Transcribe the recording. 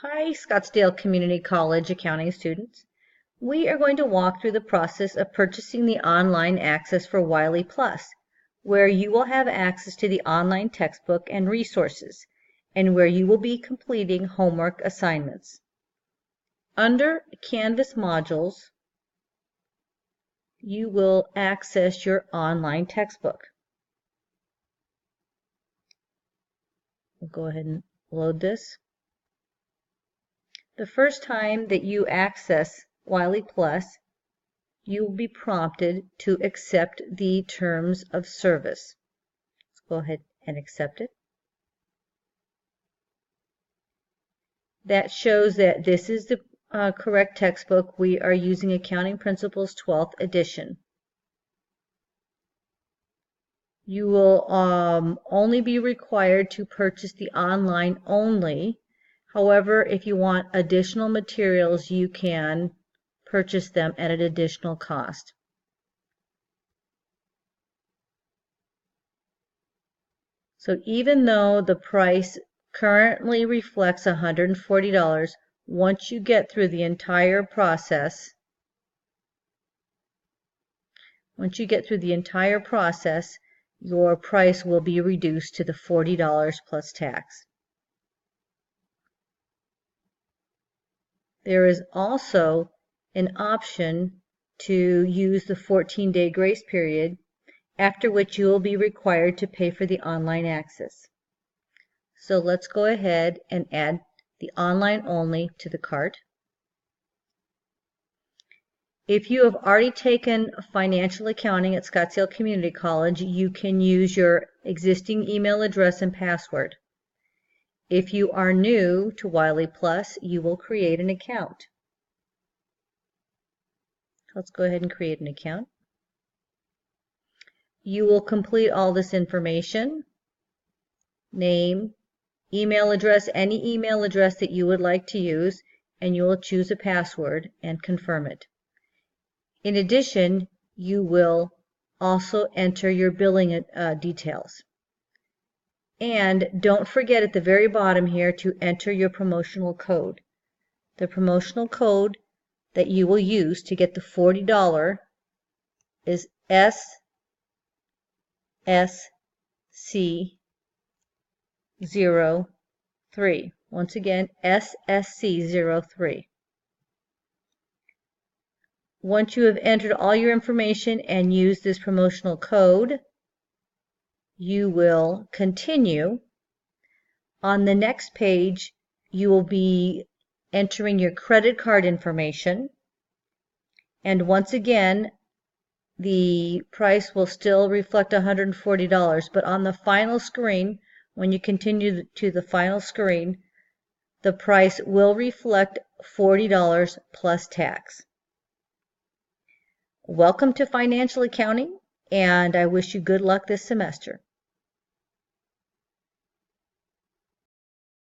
Hi, Scottsdale Community College accounting students. We are going to walk through the process of purchasing the online access for WileyPlus, where you will have access to the online textbook and resources, and where you will be completing homework assignments. Under Canvas modules, you will access your online textbook. We'll go ahead and load this. The first time that you access WileyPlus, you will be prompted to accept the terms of service. Let's go ahead and accept it. That shows that this is the correct textbook. We are using Accounting Principles 12th edition. You will only be required to purchase the online only. However, if you want additional materials, you can purchase them at an additional cost. So even though the price currently reflects $140, once you get through the entire process, your price will be reduced to the $40 plus tax. There is also an option to use the 14-day grace period, after which you will be required to pay for the online access. So let's go ahead and add the online only to the cart. If you have already taken financial accounting at Scottsdale Community College, you can use your existing email address and password. If you are new to WileyPlus, you will create an account. Let's go ahead and create an account. You will complete all this information: name, email address, any email address that you would like to use, and you will choose a password and confirm it. In addition, you will also enter your billing details. And don't forget at the very bottom here to enter your promotional code. The promotional code that you will use to get the $40 is SSC03. Once again, SSC03. Once you have entered all your information and used this promotional code, you will continue. On the next page, you will be entering your credit card information. And once again, the price will still reflect $140, but on the final screen, when you continue to the final screen, the price will reflect $40 plus tax. Welcome to financial accounting, and I wish you good luck this semester.